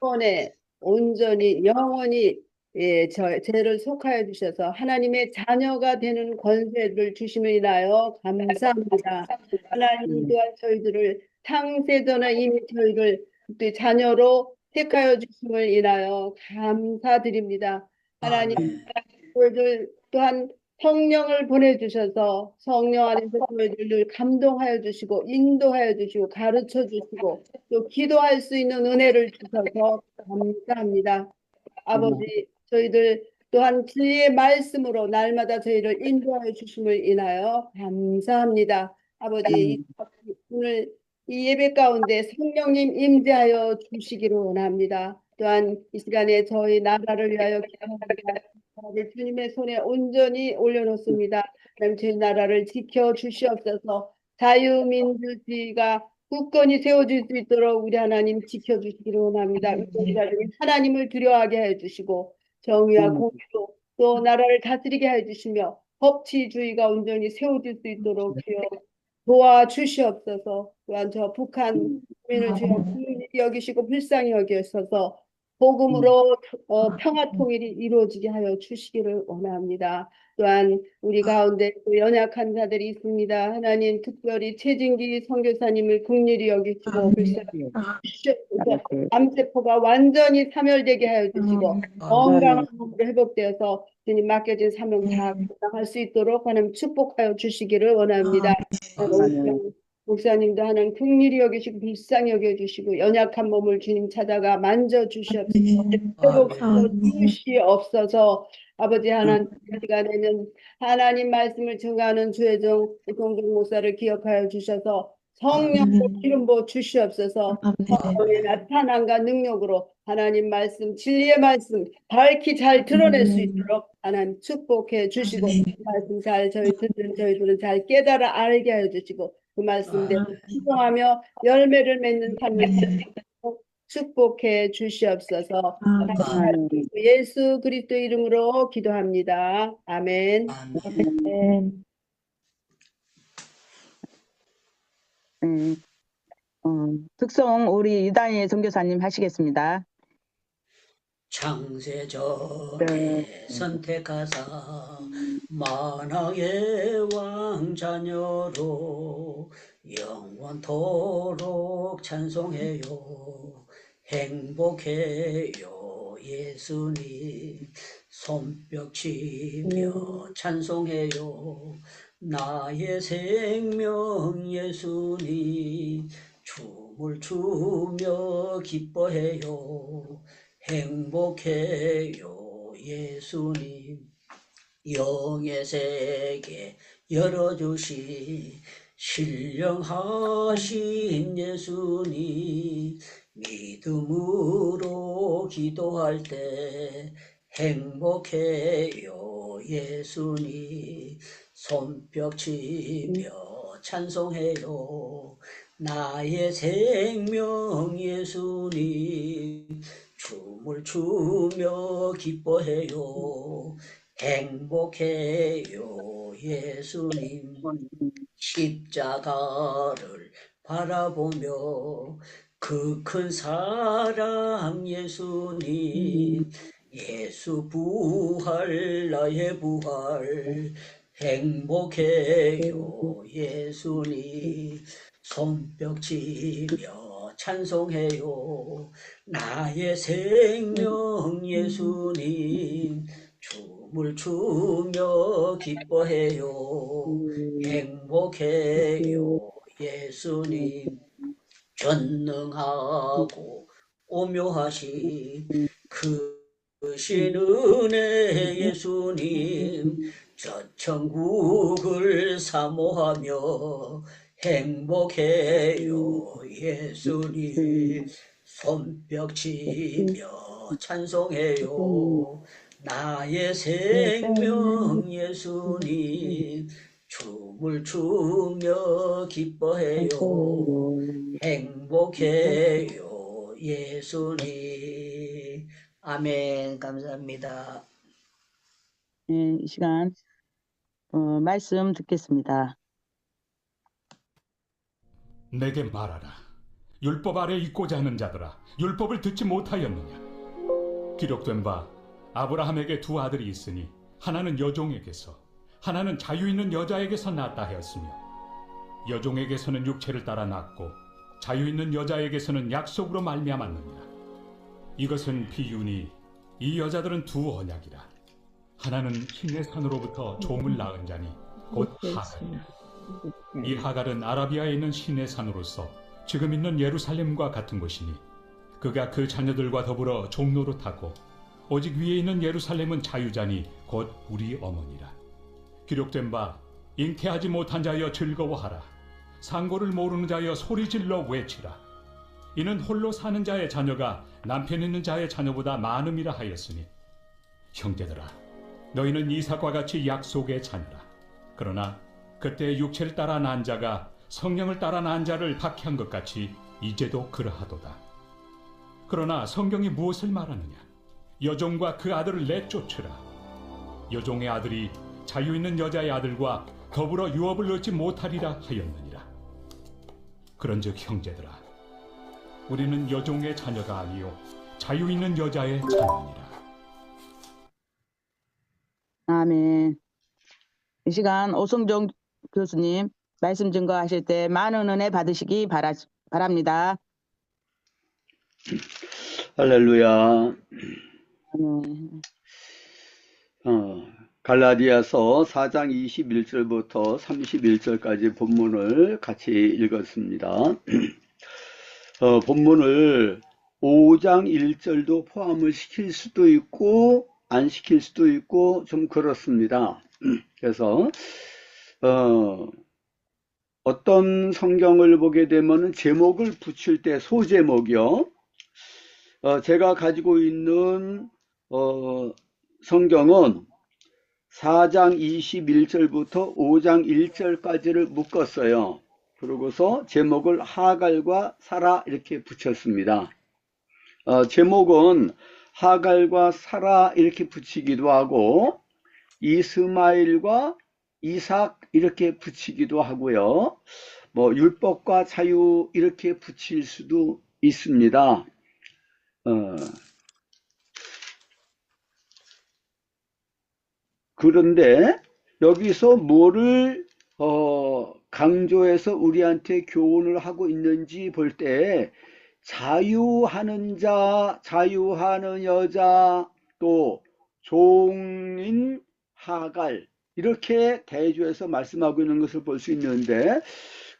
번에 온전히 영원히 죄를 속하여 주셔서 하나님의 자녀가 되는 권세를 주심을 인하여 감사합니다. 하나님 또한 저희들을 창세전에 이미 저희를 그때 자녀로 택하여 주심을 인하여 감사드립니다. 하나님 아멘. 저희들 또한 성령을 보내주셔서 성령 안에서 저희들을 감동하여 주시고 인도하여 주시고 가르쳐 주시고 또 기도할 수 있는 은혜를 주셔서 감사합니다. 아버지, 저희들 또한 진리의 말씀으로 날마다 저희를 인도하여 주심을 인하여 감사합니다. 아버지, 오늘 이 예배 가운데 성령님 임재하여 주시기를 원합니다. 또한 이 시간에 저희 나라를 위하여 기도합니다. 나라를 주님의 손에 온전히 올려놓습니다. 하나님 저희 나라를 지켜 주시옵소서. 자유민주주의가 굳건히 세워질 수 있도록 우리 하나님 지켜주시기를 원합니다. 하나님을 두려워하게 해주시고 정의와 공의로 또 나라를 다스리게 해주시며 법치주의가 온전히 세워질 수 있도록 주여 도와주시옵소서. 또한 저 북한 국민을 주여 긍휼히 여기시고 불쌍히 여기셔서 복음으로 평화 통일이 이루어지게 하여 주시기를 원합니다. 또한 우리 가운데 또 연약한 자들이 있습니다. 하나님 특별히 최진기 선교사님을 긍휼히 여기시고 불쌍히 주시옵소서. 암세포가 완전히 사멸되게 하여 주시고 건강한 몸으로 회복되어서 주님 맡겨진 사명 다 감당할 수 있도록 하나님 축복하여 주시기를 원합니다. 목사님도 하나님 긍휼히 여기시고 불쌍히 여겨주시고 연약한 몸을 주님 찾아가 만져주시옵소서. 회복시켜 주시옵소서. 아버지 하나님 이 시간에는 하나님 말씀을 증거하는 주혜정 동종 목사를 기억하여 주셔서 성령으로 기름 부어 주시옵소서. 성령의 나타남과 능력으로 하나님 말씀 진리의 말씀 밝히 잘 드러낼 수 있도록 하나님 축복해 주시고 말씀 잘 저희 듣는 저희들은 잘 깨달아 알게 해 주시고 그 말씀대로 순종하며 열매를 맺는 삶을 축복해 주시옵소서. 예수 그리스도 이름으로 기도합니다. 아멘. 특송 우리 유다니 선교사님 하시겠습니다. 창세전에 선택하사 만왕의 왕 자녀로 영원토록 찬송해요. 행복해요 예수님. 손뼉치며 찬송해요. 나의 생명 예수님. 춤을 추며 기뻐해요. 행복해요 예수님. 영의 세계 열어주신 신령하신 예수님. 믿음으로 기도할 때 행복해요 예수님. 손뼉치며 찬송해요. 나의 생명 예수님. 춤을 추며 기뻐해요. 행복해요 예수님. 십자가를 바라보며 그 큰 사랑 예수님. 예수 부활 나의 부활. 행복해요 예수님. 손뼉치며 찬송해요. 나의 생명 예수님. 춤을 추며 기뻐해요. 행복해요 예수님. 전능하고 오묘하신 크신 은혜 예수님. 저 천국을 사모하며 행복해요 예수님. 손뼉치며 찬송해요. 나의 생명 예수님. 춤을 추며 기뻐해요. 행복해요 예수님. 아멘. 감사합니다. 이 시간 말씀 듣겠습니다. 내게 말하라. 율법 아래 있고자 하는 자들아, 율법을 듣지 못하였느냐? 기록된 바 아브라함에게 두 아들이 있으니 하나는 여종에게서 하나는 자유 있는 여자에게서 낳았다 하였으며 여종에게서는 육체를 따라 낳고 자유 있는 여자에게서는 약속으로 말미암았느니라. 이것은 비유니 이 여자들은 두 언약이라. 하나는 힘의 산으로부터 종을 낳은 자니 곧 하갈이라. 이 하갈은 아라비아에 있는 신의 산으로서 지금 있는 예루살렘과 같은 곳이니 그가 그 자녀들과 더불어 종노릇하고 오직 위에 있는 예루살렘은 자유자니 곧 우리 어머니라. 기록된 바 잉태하지 못한 자여 즐거워하라. 상고를 모르는 자여 소리질러 외치라. 이는 홀로 사는 자의 자녀가 남편 있는 자의 자녀보다 많음이라 하였으니 형제들아, 너희는 이삭과 같이 약속의 자녀라. 그러나 그때 육체를 따라 난 자가 성령을 따라 난 자를 박해한 것 같이 이제도 그러하도다. 그러나 성경이 무엇을 말하느냐? 여종과 그 아들을 내쫓으라. 여종의 아들이 자유 있는 여자의 아들과 더불어 유업을 얻지 못하리라 하였느니라. 그런즉 형제들아, 우리는 여종의 자녀가 아니요 자유 있는 여자의 자녀니라. 아멘. 이 시간 오성종 교수님 말씀 증거하실 때 많은 은혜 받으시기 바랍니다. 할렐루야. 아멘. 갈라디아서 4장 21절부터 31절까지 본문을 같이 읽었습니다. 본문을 5장 1절도 포함을 시킬 수도 있고 안 시킬 수도 있고 좀 그렇습니다. 그래서 어떤 성경을 보게 되면 제목을 붙일 때 소제목이요. 제가 가지고 있는 성경은 4장 21절부터 5장 1절까지를 묶었어요. 그러고서 제목을 하갈과 사라 이렇게 붙였습니다. 제목은 하갈과 사라 이렇게 붙이기도 하고 이스마엘과 이삭 이렇게 붙이기도 하고요. 뭐 율법과 자유 이렇게 붙일 수도 있습니다. 그런데 여기서 뭐를 강조해서 우리한테 교훈을 하고 있는지 볼 때 자유하는 자, 자유하는 여자, 또 종인 하갈 이렇게 대조해서 말씀하고 있는 것을 볼 수 있는데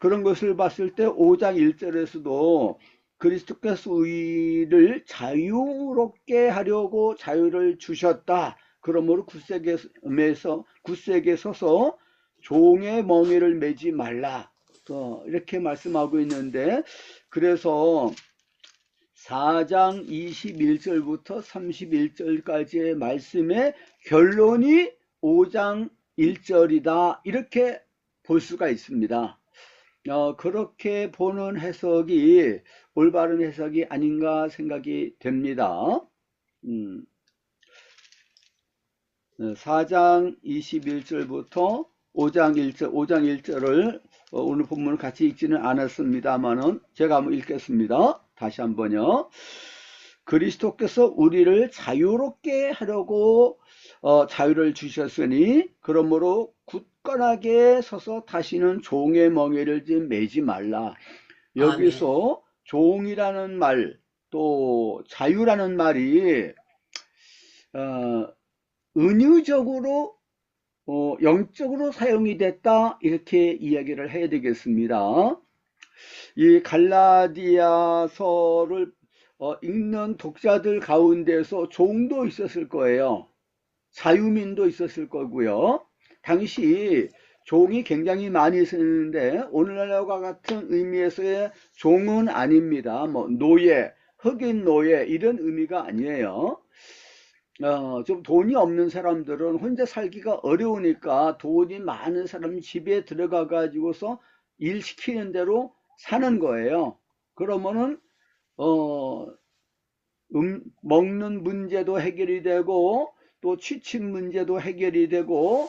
그런 것을 봤을 때 5장 1절에서도 그리스도께서 우리를 자유롭게 하려고 자유를 주셨다. 그러므로 굳세게 서서 종의 멍에를 매지 말라. 이렇게 말씀하고 있는데 그래서 4장 21절부터 31절까지의 말씀의 결론이 5장 1절이다. 이렇게 볼 수가 있습니다. 그렇게 보는 해석이 올바른 해석이 아닌가 생각이 됩니다. 4장 21절부터 5장 1절을 오늘 본문을 같이 읽지는 않았습니다만은 제가 한번 읽겠습니다. 다시 한번요. 그리스도께서 우리를 자유롭게 하려고 자유를 주셨으니 그러므로 굳건하게 서서 다시는 종의 멍에를 매지 말라. 여기서 종이라는 말, 또 자유라는 말이 은유적으로 영적으로 사용이 됐다 이렇게 이야기를 해야 되겠습니다. 이 갈라디아서를 읽는 독자들 가운데서 종도 있었을 거예요. 자유민도 있었을 거고요. 당시 종이 굉장히 많이 쓰는데 오늘날과 같은 의미에서의 종은 아닙니다. 뭐 노예, 흑인 노예 이런 의미가 아니에요. 좀 돈이 없는 사람들은 혼자 살기가 어려우니까 돈이 많은 사람 집에 들어가 가지고서 일 시키는 대로 사는 거예요. 그러면은 먹는 문제도 해결이 되고 또 취침 문제도 해결이 되고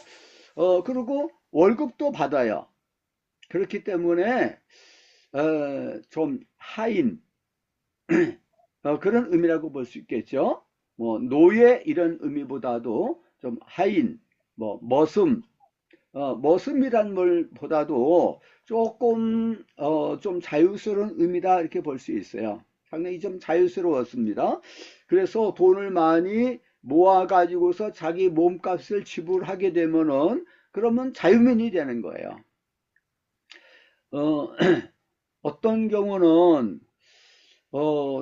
그리고 월급도 받아요. 그렇기 때문에 좀 하인 그런 의미라고 볼 수 있겠죠. 뭐 노예 이런 의미보다도 좀 하인, 뭐 머슴, 머슴이란 말보다도 조금 좀 자유스러운 의미다 이렇게 볼 수 있어요. 상당히 좀 자유스러웠습니다. 그래서 돈을 많이 모아 가지고서 자기 몸값을 지불하게 되면은 그러면 자유민이 되는 거예요. 어떤 경우는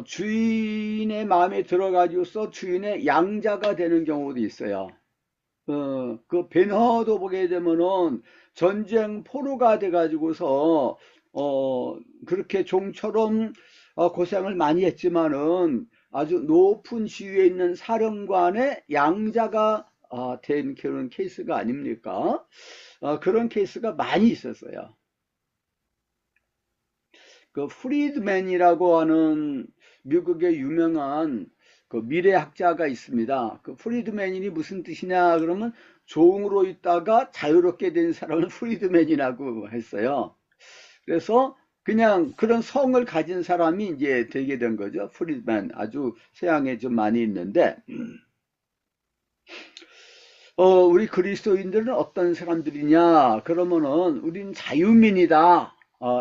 주인의 마음에 들어가지고서 주인의 양자가 되는 경우도 있어요. 그 벤허도 보게 되면은 전쟁 포로가 돼가지고서 그렇게 종처럼 고생을 많이 했지만은 아주 높은 지위에 있는 사령관의 양자가 된 그런 케이스가 아닙니까? 그런 케이스가 많이 있었어요. 그 프리드맨이라고 하는 미국의 유명한 그 미래학자가 있습니다. 그 프리드맨이 무슨 뜻이냐 그러면 종으로 있다가 자유롭게 된 사람을 프리드맨이라고 했어요. 그래서 그냥 그런 성을 가진 사람이 이제 되게 된 거죠. 프리드맨. 아주 서양에 좀 많이 있는데 우리 그리스도인들은 어떤 사람들이냐 그러면은 우린 자유민이다.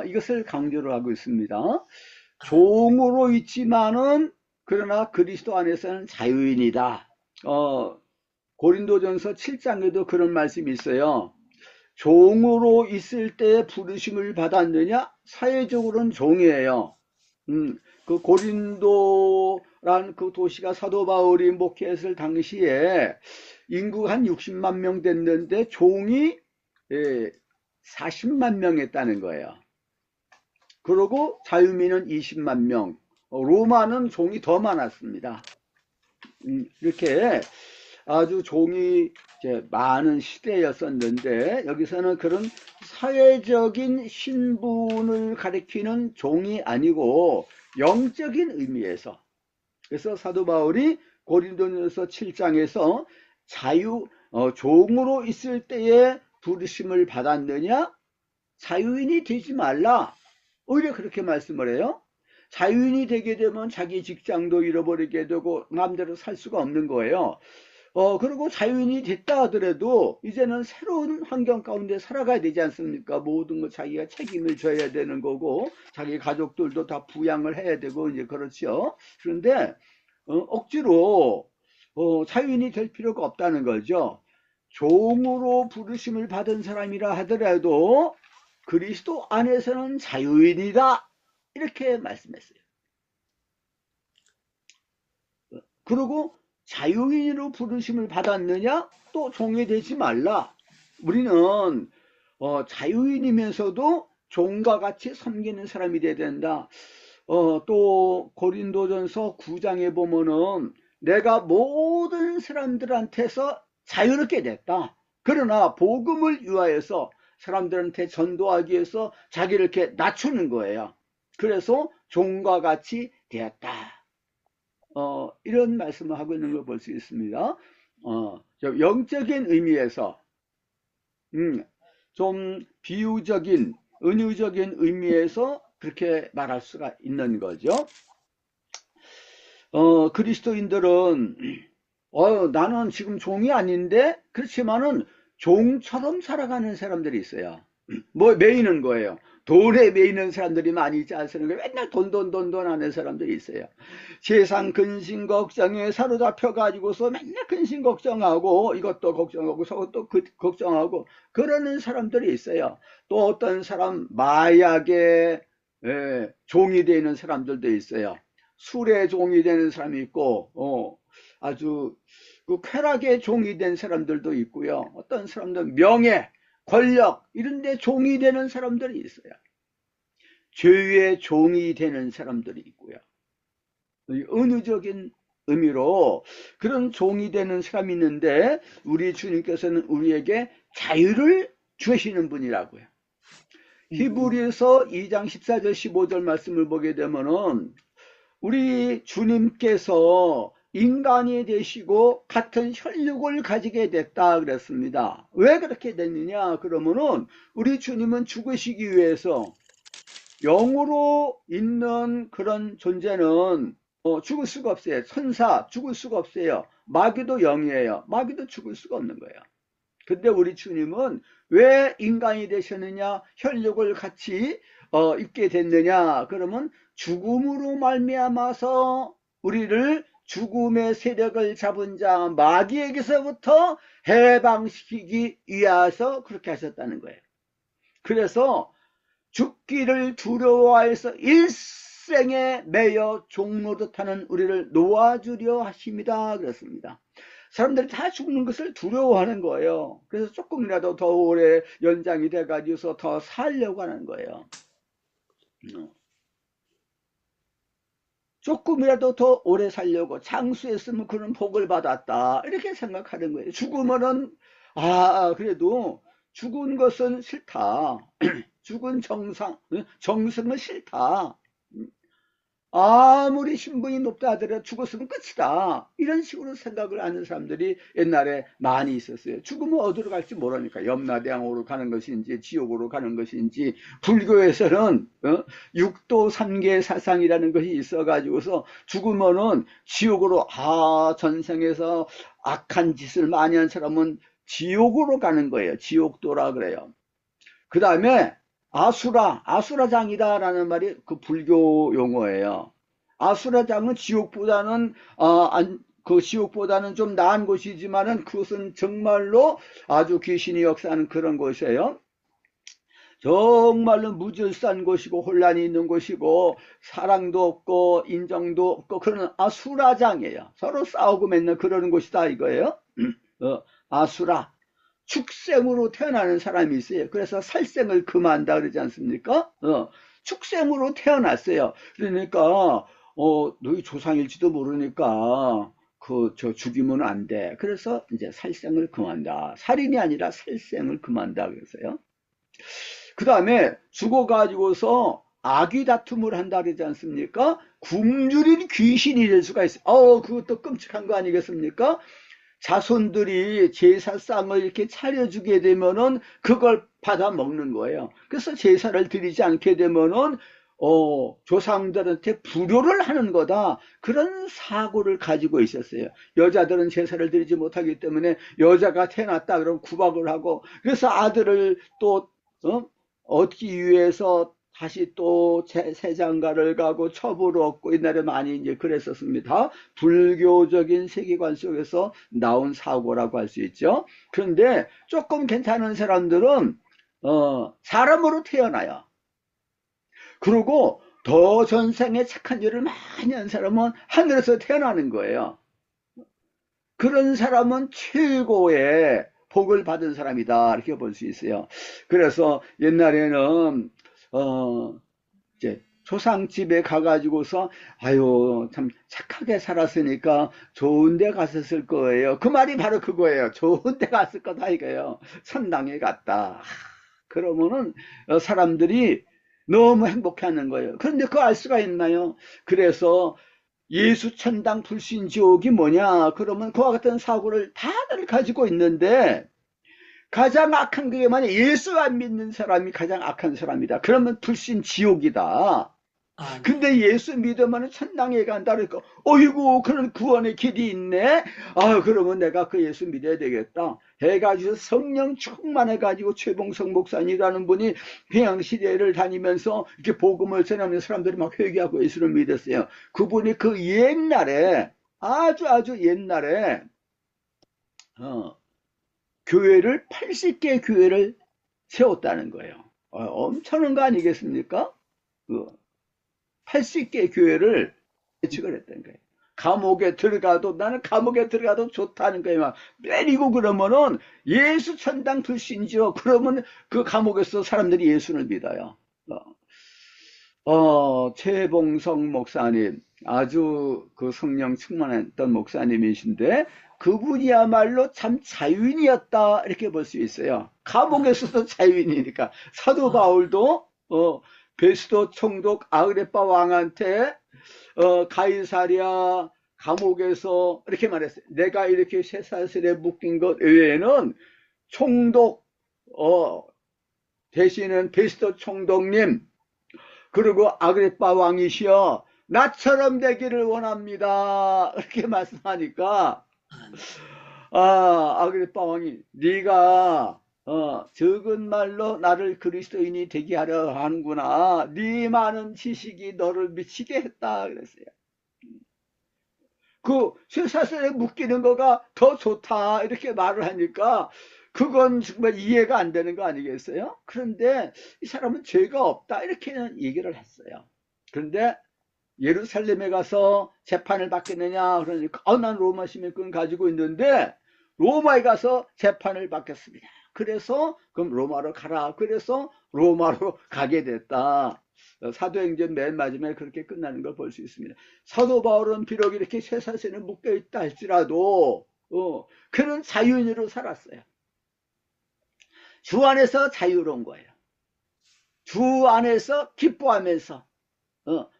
이것을 강조를 하고 있습니다. 종으로 있지만은 그러나 그리스도 안에서는 자유인이다. 고린도전서 7장에도 그런 말씀이 있어요. 종으로 있을 때 부르심을 받았느냐? 사회적으로는 종이에요. 그 고린도란 그 도시가 사도 바울이 목회했을 당시에 인구가 한 60만 명 됐는데 종이 40만 명이었다는 거예요. 그리고 자유민은 20만 명, 로마는 종이 더 많았습니다. 이렇게 아주 종이 이제 많은 시대였었는데 여기서는 그런 사회적인 신분을 가리키는 종이 아니고 영적인 의미에서, 그래서 사도 바울이 고린도전서 7장에서 종으로 있을 때에 부르심을 받았느냐? 자유인이 되지 말라. 오히려 그렇게 말씀을 해요. 자유인이 되게 되면 자기 직장도 잃어버리게 되고 마음대로 살 수가 없는 거예요. 그리고 자유인이 됐다 하더라도 이제는 새로운 환경 가운데 살아가야 되지 않습니까? 모든 거 자기가 책임을 져야 되는 거고 자기 가족들도 다 부양을 해야 되고 이제 그렇죠. 그런데 억지로 자유인이 될 필요가 없다는 거죠. 종으로 부르심을 받은 사람이라 하더라도 그리스도 안에서는 자유인이다 이렇게 말씀했어요. 그리고 자유인으로 부르심을 받았느냐? 또 종이 되지 말라. 우리는 자유인이면서도 종과 같이 섬기는 사람이 돼야 된다. 또 고린도전서 9장에 보면은 내가 모든 사람들한테서 자유롭게 됐다. 그러나 복음을 위하여서 사람들한테 전도하기 위해서 자기를 이렇게 낮추는 거예요. 그래서 종과 같이 되었다. 이런 말씀을 하고 있는 걸 볼 수 있습니다. 영적인 의미에서 좀 비유적인, 은유적인 의미에서 그렇게 말할 수가 있는 거죠. 그리스도인들은 나는 지금 종이 아닌데 그렇지만은 종처럼 살아가는 사람들이 있어요. 뭐 매이는 거예요. 돈에 매이는 사람들이 많이 있지 않습니까? 맨날 돈 하는 사람들이 있어요. 세상 근심 걱정에 사로잡혀 가지고서 맨날 근심 걱정하고 이것도 걱정하고 저것도 걱정하고 그러는 사람들이 있어요. 또 어떤 사람 마약에 종이 되는 사람들도 있어요. 술에 종이 되는 사람이 있고 아주 그 쾌락의 종이 된 사람들도 있고요. 어떤 사람들은 명예, 권력 이런 데 종이 되는 사람들이 있어요. 죄의 종이 되는 사람들이 있고요. 은유적인 의미로 그런 종이 되는 사람이 있는데 우리 주님께서는 우리에게 자유를 주시는 분이라고요. 히브리서 2장 14절 15절 말씀을 보게 되면은 우리 주님께서 인간이 되시고 같은 혈육을 가지게 됐다 그랬습니다. 왜 그렇게 됐느냐 그러면은 우리 주님은 죽으시기 위해서 영으로 있는 그런 존재는 죽을 수가 없어요. 천사 죽을 수가 없어요. 마귀도 영이에요. 마귀도 죽을 수가 없는 거예요. 근데 우리 주님은 왜 인간이 되셨느냐, 혈육을 같이 입게 됐느냐, 그러면 죽음으로 말미암아서 우리를 죽음의 세력을 잡은 자 마귀에게서부터 해방시키기 위해서 그렇게 하셨다는 거예요. 그래서 죽기를 두려워해서 일생에 매여 종노릇하는 우리를 놓아주려 하십니다. 그렇습니다. 사람들이 다 죽는 것을 두려워하는 거예요. 그래서 조금이라도 더 오래 연장이 돼가지고서 더 살려고 하는 거예요. 조금이라도 더 오래 살려고, 장수했으면 그런 복을 받았다, 이렇게 생각하는 거예요. 죽으면은 그래도 죽은 것은 싫다. 죽은 정성은 싫다. 아무리 신분이 높다 하더라도 죽었으면 끝이다, 이런 식으로 생각을 하는 사람들이 옛날에 많이 있었어요. 죽으면 어디로 갈지 모르니까 염라대왕으로 가는 것인지 지옥으로 가는 것인지. 불교에서는 육도 삼계 사상이라는 것이 있어 가지고서 죽으면은 지옥으로, 전생에서 악한 짓을 많이 한 사람은 지옥으로 가는 거예요. 지옥도라 그래요. 그 다음에 아수라장이다라는 말이 그 불교 용어예요. 아수라장은 지옥보다는 지옥보다는 좀 나은 곳이지만은 그것은 정말로 아주 귀신이 역사하는 그런 곳이에요. 정말로 무질서한 곳이고 혼란이 있는 곳이고 사랑도 없고 인정도 없고 그런 아수라장이에요. 서로 싸우고 맨날 그러는 곳이다 이거예요. 아수라. 축생으로 태어나는 사람이 있어요. 그래서 살생을 금한다 그러지 않습니까? 축생으로 태어났어요. 그러니까 너희 조상일지도 모르니까 죽이면 안 돼. 그래서 이제 살생을 금한다. 살인이 아니라 살생을 금한다 그랬어요. 그 다음에 죽어가지고서 아귀 다툼을 한다 그러지 않습니까? 굶주린 귀신이 될 수가 있어요. 그것도 끔찍한 거 아니겠습니까? 자손들이 제사상을 이렇게 차려주게 되면은 그걸 받아 먹는 거예요. 그래서 제사를 드리지 않게 되면은 조상들한테 불효를 하는 거다, 그런 사고를 가지고 있었어요. 여자들은 제사를 드리지 못하기 때문에 여자가 태어났다 그러면 구박을 하고, 그래서 아들을 또 얻기 위해서 다시 또 세장가를 가고 첩을 얻고 옛날에 많이 이제 그랬었습니다. 불교적인 세계관 속에서 나온 사고라고 할 수 있죠. 그런데 조금 괜찮은 사람들은 사람으로 태어나요. 그리고 더 전생에 착한 일을 많이 한 사람은 하늘에서 태어나는 거예요. 그런 사람은 최고의 복을 받은 사람이다, 이렇게 볼 수 있어요. 그래서 옛날에는 이제 조상집에 가가지고서 참 착하게 살았으니까 좋은 데 갔었을 거예요. 그 말이 바로 그거예요. 좋은 데 갔을 거다 이거예요. 천당에 갔다. 그러면은 사람들이 너무 행복해하는 거예요. 그런데 그거 알 수가 있나요? 그래서 예수 천당 불신 지옥이 뭐냐 그러면 그와 같은 사고를 다들 가지고 있는데, 가장 악한 게 만약 예수 안 믿는 사람이 가장 악한 사람이다, 그러면 불신 지옥이다. 근데 예수 믿으면 천당에 간다 그러니까 어이구 그런 구원의 길이 있네, 그러면 내가 그 예수 믿어야 되겠다 해가지고 성령 충만해가지고 최봉성 목사님이라는 분이 평양시대를 다니면서 이렇게 복음을 전하는 사람들이 막 회개하고 예수를 믿었어요. 그분이 그 옛날에 아주 옛날에 교회를 80개 교회를 세웠다는 거예요. 엄청난 거 아니겠습니까? 80개 교회를 개척을 했다는 거예요. 감옥에 들어가도 나는 감옥에 들어가도 좋다는 거예요. 막 때리고 그러면은 예수 천당 불신지요. 그러면 그 감옥에서 사람들이 예수를 믿어요. 최봉성 목사님 아주 그 성령 충만했던 목사님이신데 그분이야말로 참 자유인이었다, 이렇게 볼 수 있어요. 감옥에서도 자유인이니까. 사도 바울도 베스도 총독 아그레파 왕한테 가이사랴 감옥에서 이렇게 말했어요. 내가 이렇게 쇠사슬에 묶인 것 외에는 총독 대신은 베스도 총독님 그리고 아그리빠 왕이시여 나처럼 되기를 원합니다. 이렇게 말씀하니까 아그리빠 왕이 네가 적은 말로 나를 그리스도인이 되게 하려 하는구나. 네 많은 지식이 너를 미치게 했다 그랬어요. 그 쇠사슬에 묶이는 거가 더 좋다 이렇게 말을 하니까 그건 정말 이해가 안 되는 거 아니겠어요? 그런데 이 사람은 죄가 없다 이렇게는 얘기를 했어요. 그런데 예루살렘에 가서 재판을 받겠느냐 그러니까 난 로마 시민권 가지고 있는데 로마에 가서 재판을 받겠습니다. 그래서 그럼 로마로 가라. 그래서 로마로 가게 됐다. 사도행전 맨 마지막에 그렇게 끝나는 걸 볼 수 있습니다. 사도 바울은 비록 이렇게 쇠사슬에 묶여 있다 할지라도 그는 자유인으로 살았어요. 주 안에서 자유로운 거예요. 주 안에서 기뻐하면서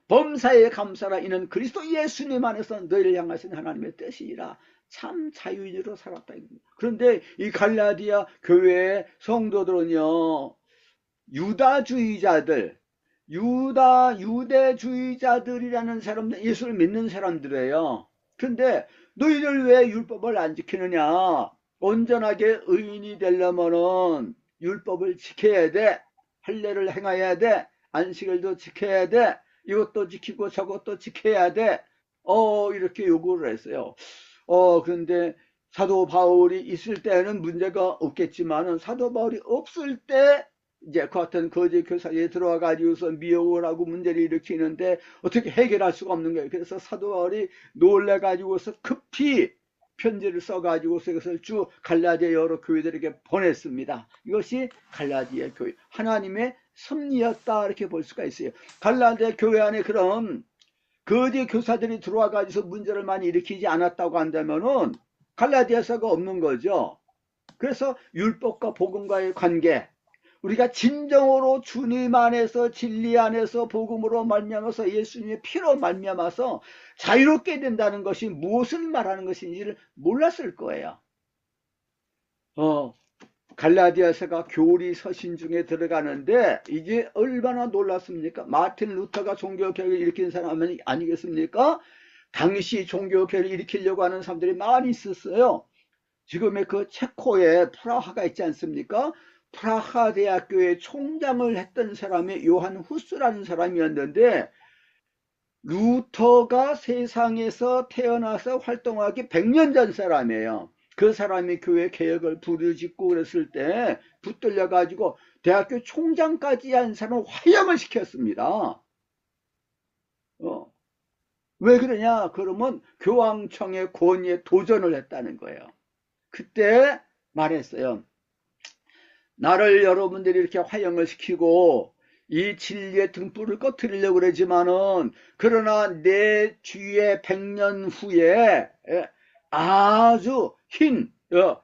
범사에 감사라 이는 그리스도 예수님 안에서 너희를 향하신 하나님의 뜻이라. 참 자유인으로 살았다. 그런데 이 갈라디아 교회의 성도들은요, 유다주의자들, 유대주의자들이라는 사람들, 예수를 믿는 사람들이에요. 그런데 너희들 왜 율법을 안 지키느냐? 온전하게 의인이 되려면은 율법을 지켜야 돼. 할례를 행해야 돼. 안식일도 지켜야 돼. 이것도 지키고 저것도 지켜야 돼. 이렇게 요구를 했어요. 그런데 사도 바울이 있을 때는 문제가 없겠지만은 사도 바울이 없을 때 이제 그 같은 거짓 교사에 들어와 가지고서 미혹을 하고 문제를 일으키는데 어떻게 해결할 수가 없는 거예요. 그래서 사도 바울이 놀래 가지고서 급히 편지를 써 가지고서 이것을 쭉 갈라디아 여러 교회들에게 보냈습니다. 이것이 갈라디아 교회 하나님의 섭리였다 이렇게 볼 수가 있어요. 갈라디아 교회 안에 그런 거짓 교사들이 들어와 가지고서 문제를 많이 일으키지 않았다고 한다면은 갈라디아서가 없는 거죠. 그래서 율법과 복음과의 관계, 우리가 진정으로 주님 안에서 진리 안에서 복음으로 말미암아서 예수님의 피로 말미암아서 자유롭게 된다는 것이 무엇을 말하는 것인지를 몰랐을 거예요. 갈라디아서가 교리 서신 중에 들어가는데 이게 얼마나 놀랐습니까? 마틴 루터가 종교개혁을 일으킨 사람 아니겠습니까? 당시 종교개혁을 일으키려고 하는 사람들이 많이 있었어요. 지금의 그 체코에 프라하가 있지 않습니까? 프라하 대학교의 총장을 했던 사람이 요한 후스라는 사람이었는데 루터가 세상에서 태어나서 활동하기 100년 전 사람이에요. 그 사람이 교회 개혁을 부르짖고 그랬을 때 붙들려 가지고 대학교 총장까지 한 사람을 화형을 시켰습니다. 왜 그러냐? 그러면 교황청의 권위에 도전을 했다는 거예요. 그때 말했어요. 나를 여러분들이 이렇게 화형을 시키고 이 진리의 등불을 꺼트리려고 그러지만은 그러나 내 뒤에 100년 후에 아주 흰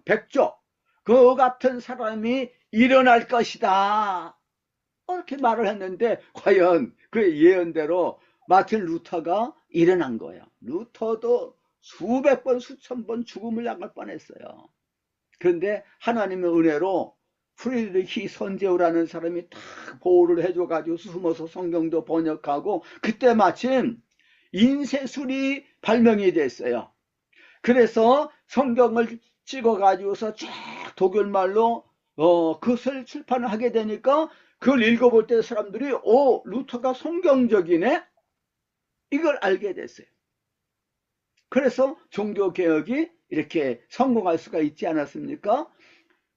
백조 그 같은 사람이 일어날 것이다. 이렇게 말을 했는데 과연 그 예언대로 마틴 루터가 일어난 거예요. 루터도 수백 번 수천 번 죽음을 당할 뻔했어요. 그런데 하나님의 은혜로 프리드리히 선제우라는 사람이 딱 보호를 해줘가지고 숨어서 성경도 번역하고 그때 마침 인쇄술이 발명이 됐어요. 그래서 성경을 찍어가지고서 쫙 독일말로 그것을 출판을 하게 되니까 그걸 읽어볼 때 사람들이 루터가 성경적이네? 이걸 알게 됐어요. 그래서 종교개혁이 이렇게 성공할 수가 있지 않았습니까?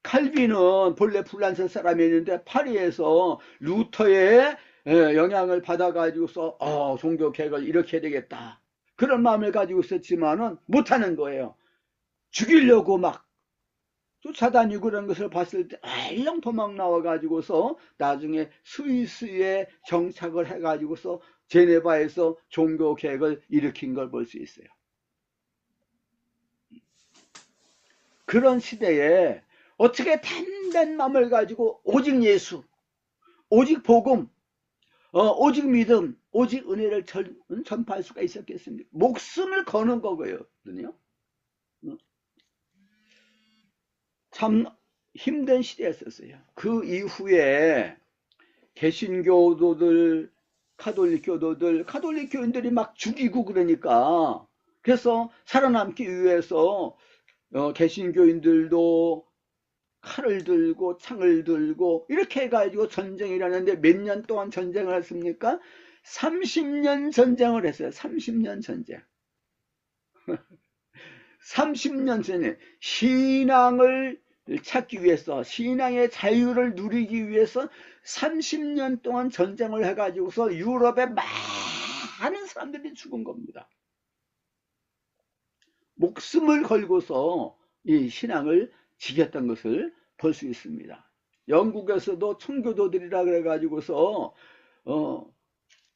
칼빈은 본래 프랑스 사람이었는데 파리에서 루터의 영향을 받아가지고서 종교개혁을 이렇게 해야 되겠다. 그런 마음을 가지고 있었지만은 못하는 거예요. 죽이려고 막 쫓아다니고 그런 것을 봤을 때 알령 도망 나와가지고서 나중에 스위스에 정착을 해가지고서 제네바에서 종교개혁을 일으킨 걸 볼 수 있어요. 그런 시대에 어떻게 담대한 마음을 가지고 오직 예수, 오직 복음, 오직 믿음, 오직 은혜를 전파할 수가 있었겠습니까? 목숨을 거는 거거든요. 참 힘든 시대였었어요. 그 이후에 개신교도들 가톨릭 교인들이 막 죽이고 그러니까, 그래서 살아남기 위해서 개신교인들도 칼을 들고 창을 들고 이렇게 해가지고 전쟁을 하는데 몇 년 동안 전쟁을 했습니까? 30년 전쟁을 했어요. 30년 전쟁. 30년 전에 신앙을 찾기 위해서, 신앙의 자유를 누리기 위해서 30년 동안 전쟁을 해가지고서 유럽에 많은 사람들이 죽은 겁니다. 목숨을 걸고서 이 신앙을 지켰던 것을 볼 수 있습니다. 영국에서도 청교도들이라 그래가지고서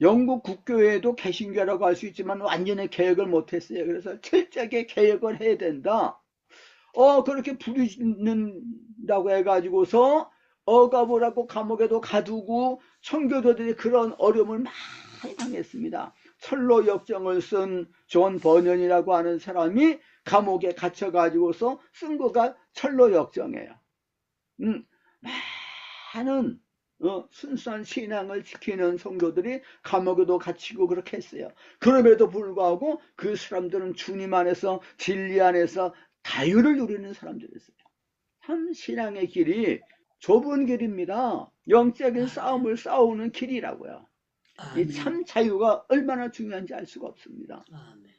영국 국교회도 개신교라고 할 수 있지만 완전히 개혁을 못했어요. 그래서 철저하게 개혁을 해야 된다. 그렇게 부르짖는다고 해가지고서 억압을 하고 감옥에도 가두고 청교도들이 그런 어려움을 많이 당했습니다. 철로 역정을 쓴 존 버년이라고 하는 사람이 감옥에 갇혀가지고서 쓴 거가 철로 역정이에요. 많은 순수한 신앙을 지키는 성도들이 감옥에도 갇히고 그렇게 했어요. 그럼에도 불구하고 그 사람들은 주님 안에서, 진리 안에서 자유를 누리는 사람들이었어요. 참 신앙의 길이 좁은 길입니다. 영적인 싸움을 싸우는 길이라고요. 이 참 자유가 얼마나 중요한지 알 수가 없습니다. 아멘.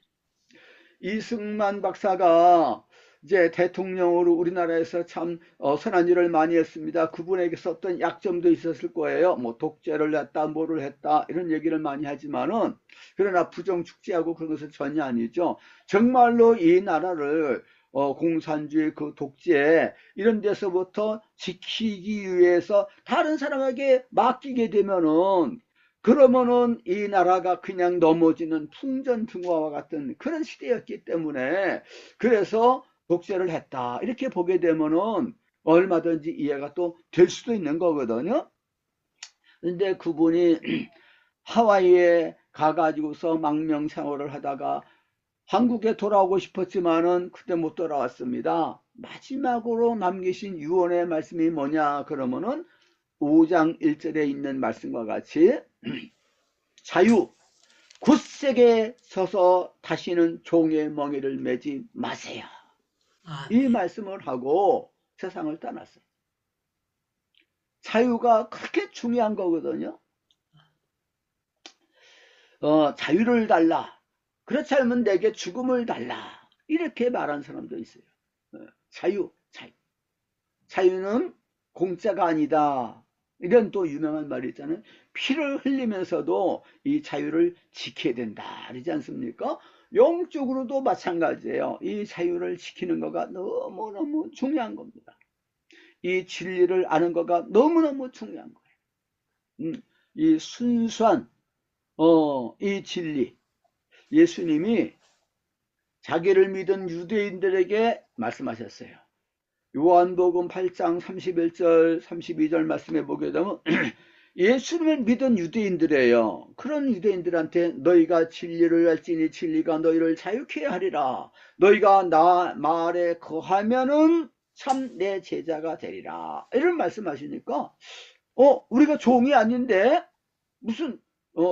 이승만 박사가 이제 대통령으로 우리나라에서 참 선한 일을 많이 했습니다. 그분에게 썼던 약점도 있었을 거예요. 뭐 독재를 했다, 뭐를 했다, 이런 얘기를 많이 하지만은, 그러나 부정축제하고 그런 것은 전혀 아니죠. 정말로 이 나라를 공산주의, 그 독재 이런 데서부터 지키기 위해서 다른 사람에게 맡기게 되면은, 그러면은 이 나라가 그냥 넘어지는 풍전등화와 같은 그런 시대였기 때문에, 그래서 독재를 했다 이렇게 보게 되면은 얼마든지 이해가 또 될 수도 있는 거거든요. 근데 그분이 하와이에 가가지고서 망명 생활을 하다가 한국에 돌아오고 싶었지만은 그때 못 돌아왔습니다. 마지막으로 남기신 유언의 말씀이 뭐냐 그러면은 5장 1절에 있는 말씀과 같이 자유, 굳세게 서서 다시는 종의 멍에를 매지 마세요. 이 말씀을 하고 세상을 떠났어요. 자유가 그렇게 중요한 거거든요. 자유를 달라. 그렇지 않으면 내게 죽음을 달라. 이렇게 말한 사람도 있어요. 자유. 자유는 공짜가 아니다. 이런 또 유명한 말이 있잖아요. 피를 흘리면서도 이 자유를 지켜야 된다. 그러지 않습니까? 영적으로도 마찬가지예요. 이 자유를 지키는 거가 너무너무 중요한 겁니다. 이 진리를 아는 거가 너무너무 중요한 거예요. 이 순수한 이 진리, 예수님이 자기를 믿은 유대인들에게 말씀하셨어요. 요한복음 8장 31절 32절 말씀해 보게 되면 예수님을 믿은 유대인들이에요. 그런 유대인들한테 너희가 진리를 알지니 진리가 너희를 자유케 하리라. 너희가 나 말에 거하면은 참 내 제자가 되리라. 이런 말씀하시니까 우리가 종이 아닌데 무슨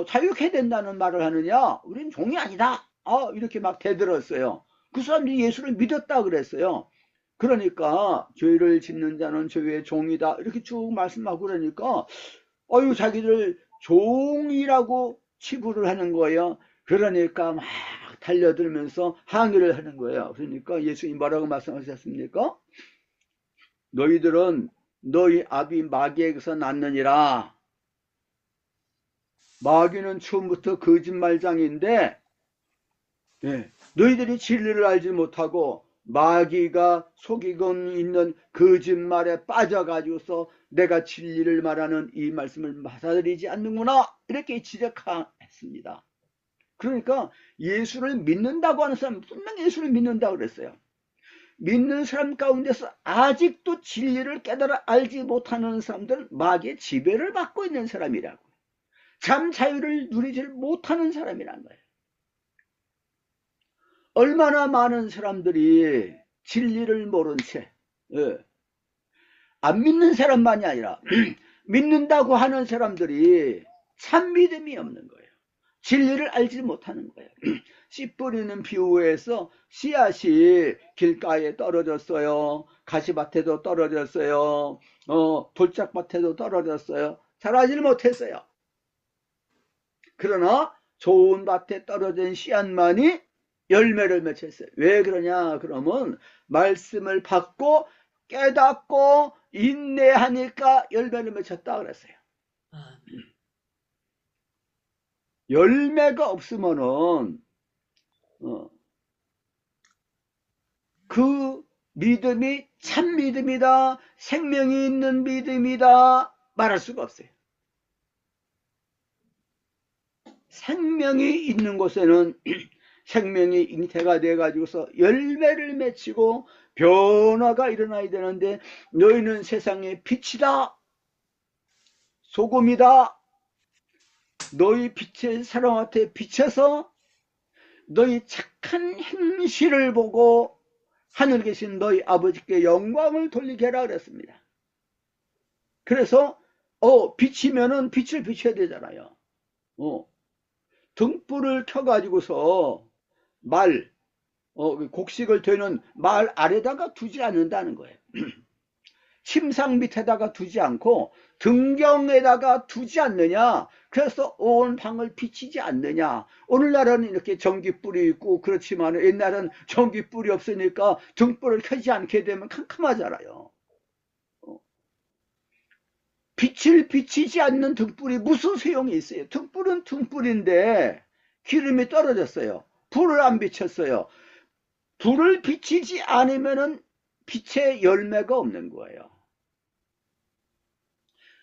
자유케 된다는 말을 하느냐? 우린 종이 아니다. 이렇게 막 대들었어요. 그 사람들이 예수를 믿었다 그랬어요. 그러니까 죄를 짓는 자는 죄의 종이다 이렇게 쭉 말씀하고 그러니까 자기들 종이라고 치부를 하는 거예요. 그러니까 막 달려들면서 항의를 하는 거예요. 그러니까 예수님 뭐라고 말씀하셨습니까? 너희들은 너희 아비 마귀에게서 났느니라. 마귀는 처음부터 거짓말장인데 너희들이 진리를 알지 못하고 마귀가 속이고 있는 거짓말에 빠져가지고서 내가 진리를 말하는 이 말씀을 받아들이지 않는구나 이렇게 지적했습니다. 그러니까 예수를 믿는다고 하는 사람 분명히 예수를 믿는다고 그랬어요. 믿는 사람 가운데서 아직도 진리를 깨달아 알지 못하는 사람들은 마귀의 지배를 받고 있는 사람이라고, 참 자유를 누리지 못하는 사람이란 거예요. 얼마나 많은 사람들이 진리를 모른 채 안 믿는 사람만이 아니라 믿는다고 하는 사람들이 참 믿음이 없는 거예요. 진리를 알지 못하는 거예요. 씨 뿌리는 비유에서 씨앗이 길가에 떨어졌어요. 가시밭에도 떨어졌어요. 돌짝밭에도 떨어졌어요. 자라지를 못했어요. 그러나 좋은 밭에 떨어진 씨앗만이 열매를 맺혔어요. 왜 그러냐? 그러면 말씀을 받고 깨닫고 인내하니까 열매를 맺혔다 그랬어요. 아멘. 열매가 없으면은 그 믿음이 참 믿음이다, 생명이 있는 믿음이다 말할 수가 없어요. 생명이 있는 곳에는 생명이 잉태가 돼 가지고서 열매를 맺히고 변화가 일어나야 되는데, 너희는 세상의 빛이다, 소금이다. 너희 빛의 사랑한테 비춰서 너희 착한 행실을 보고 하늘에 계신 너희 아버지께 영광을 돌리게 하라 그랬습니다. 그래서 비치면은 빛을 비춰야 되잖아요. 등불을 켜가지고서 곡식을 되는 말 아래다가 두지 않는다는 거예요. 침상 밑에다가 두지 않고 등경에다가 두지 않느냐. 그래서 온 방을 비치지 않느냐. 오늘날은 이렇게 전기불이 있고 그렇지만 옛날은 전기불이 없으니까 등불을 켜지 않게 되면 캄캄하잖아요. 빛을 비치지 않는 등불이 무슨 소용이 있어요? 등불은 등불인데 기름이 떨어졌어요. 불을 안 비쳤어요. 불을 비치지 않으면은 빛의 열매가 없는 거예요.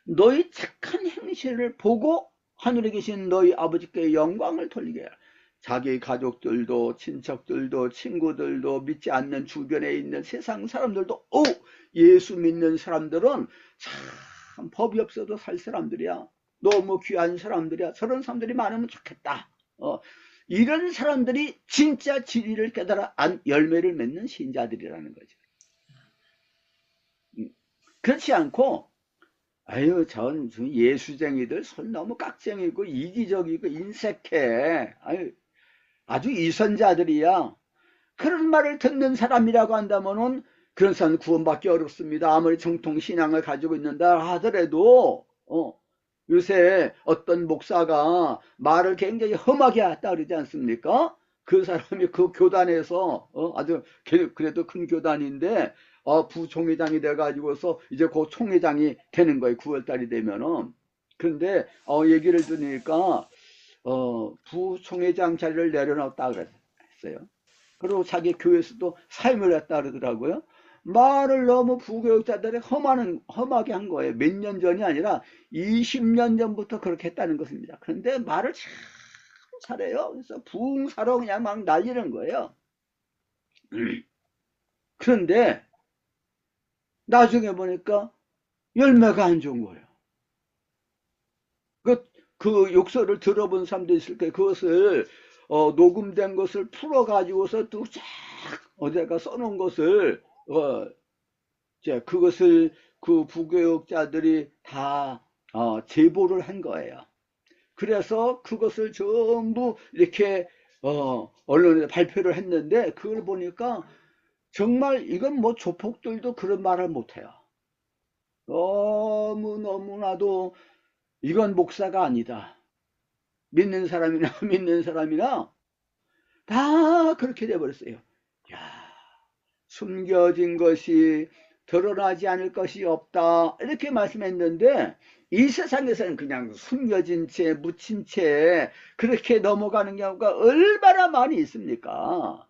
너희 착한 행실을 보고 하늘에 계신 너희 아버지께 영광을 돌리게 해라. 자기 가족들도 친척들도 친구들도 믿지 않는 주변에 있는 세상 사람들도 예수 믿는 사람들은 참 법이 없어도 살 사람들이야. 너무 귀한 사람들이야. 저런 사람들이 많으면 좋겠다. 이런 사람들이 진짜 진리를 깨달아 열매를 맺는 신자들이라는 거죠. 그렇지 않고 전 예수쟁이들 손 너무 깍쟁이고 이기적이고 인색해. 아주 이선자들이야. 그런 말을 듣는 사람이라고 한다면은 그런 사람은 구원받기 어렵습니다. 아무리 정통신앙을 가지고 있는다 하더라도 요새 어떤 목사가 말을 굉장히 험하게 했다 그러지 않습니까? 그 사람이 그 교단에서 아주 그래도 큰 교단인데 부총회장이 돼가지고서 이제 그 총회장이 되는 거예요. 9월달이 되면은. 그런데 얘기를 들으니까 부총회장 자리를 내려놨다 그랬어요. 그리고 자기 교회에서도 사임을 했다 그러더라고요. 말을 너무 부교육자들이 험하게 한 거예요. 몇 년 전이 아니라 20년 전부터 그렇게 했다는 것입니다. 그런데 말을 참 잘해요. 그래서 부흥사로 그냥 막 날리는 거예요. 그런데 나중에 보니까 열매가 안 좋은 거예요. 그 욕설을 들어본 사람도 있을 거예요. 그것을 녹음된 것을 풀어가지고서 또 쫙 어디다가 써놓은 것을 그것을 그 부교육자들이 다 제보를 한 거예요. 그래서 그것을 전부 이렇게 언론에 발표를 했는데, 그걸 보니까 정말 이건 뭐 조폭들도 그런 말을 못해요. 너무나도 이건 목사가 아니다. 믿는 사람이나 믿는 사람이나 다 그렇게 돼버렸어요. 야, 숨겨진 것이 드러나지 않을 것이 없다 이렇게 말씀했는데, 이 세상에서는 그냥 숨겨진 채 묻힌 채 그렇게 넘어가는 경우가 얼마나 많이 있습니까?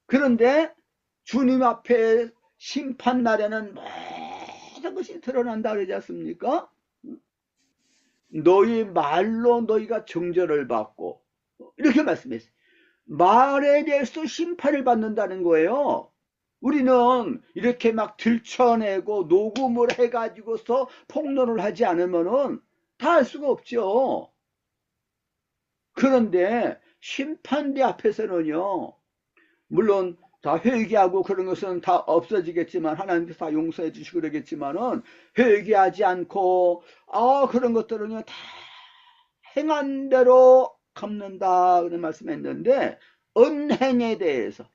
그런데 주님 앞에 심판날에는 모든 것이 드러난다 그러지 않습니까? 너희 말로 너희가 정죄를 받고 이렇게 말씀했어요. 말에 대해서 심판을 받는다는 거예요. 우리는 이렇게 막 들춰내고 녹음을 해가지고서 폭로를 하지 않으면은 다 알 수가 없죠. 그런데 심판대 앞에서는요, 물론 다 회개하고 그런 것은 다 없어지겠지만 하나님께서 다 용서해 주시고 그러겠지만은 회개하지 않고 그런 것들은 다 행한 대로 갚는다 그런 말씀했는데 은행에 대해서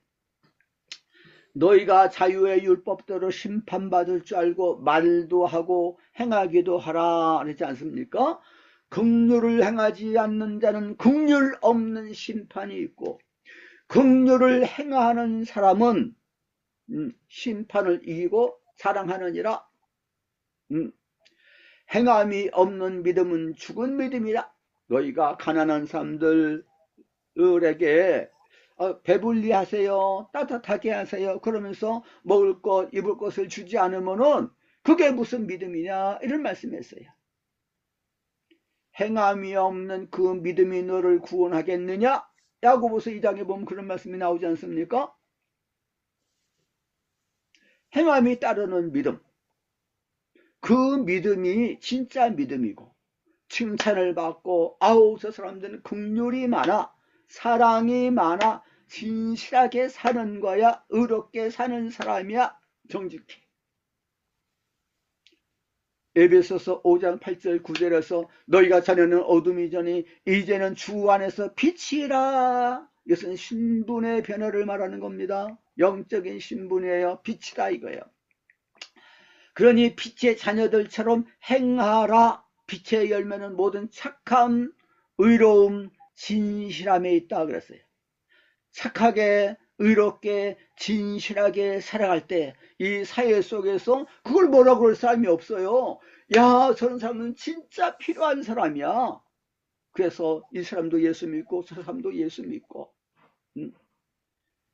너희가 자유의 율법대로 심판받을 줄 알고 말도 하고 행하기도 하라 그러지 않습니까? 긍휼을 행하지 않는 자는 긍휼 없는 심판이 있고 긍휼을 행하는 사람은 심판을 이기고 사랑하느니라. 행함이 없는 믿음은 죽은 믿음이라. 너희가 가난한 사람들에게 배불리 하세요, 따뜻하게 하세요 그러면서 먹을 것 입을 것을 주지 않으면은 그게 무슨 믿음이냐 이런 말씀했어요. 행함이 없는 그 믿음이 너를 구원하겠느냐? 야고보서 2장에 보면 그런 말씀이 나오지 않습니까? 행함이 따르는 믿음, 그 믿음이 진짜 믿음이고 칭찬을 받고 저 사람들은 긍휼이 많아 사랑이 많아 진실하게 사는 거야, 의롭게 사는 사람이야, 정직해. 에베소서 5장 8절 9절에서 너희가 자녀는 어둠이 전이 이제는 주 안에서 빛이라. 이것은 신분의 변화를 말하는 겁니다. 영적인 신분이에요. 빛이다 이거예요. 그러니 빛의 자녀들처럼 행하라. 빛의 열매는 모든 착함, 의로움, 진실함에 있다 그랬어요. 착하게 의롭게 진실하게 살아갈 때 이 사회 속에서 그걸 뭐라고 그럴 사람이 없어요. 야, 저런 사람은 진짜 필요한 사람이야. 그래서 이 사람도 예수 믿고 저 사람도 예수 믿고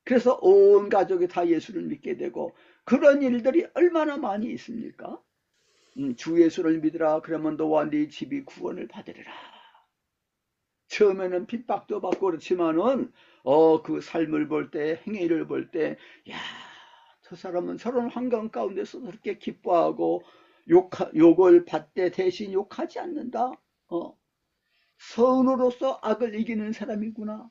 그래서 온 가족이 다 예수를 믿게 되고 그런 일들이 얼마나 많이 있습니까? 주 예수를 믿으라 그러면 너와 네 집이 구원을 받으리라. 처음에는 핍박도 받고 그렇지만은 그 삶을 볼 때 행위를 볼 때 야, 저 사람은 저런 환경 가운데서 그렇게 기뻐하고 욕을 받되 대신 욕하지 않는다. 선으로서 악을 이기는 사람이구나.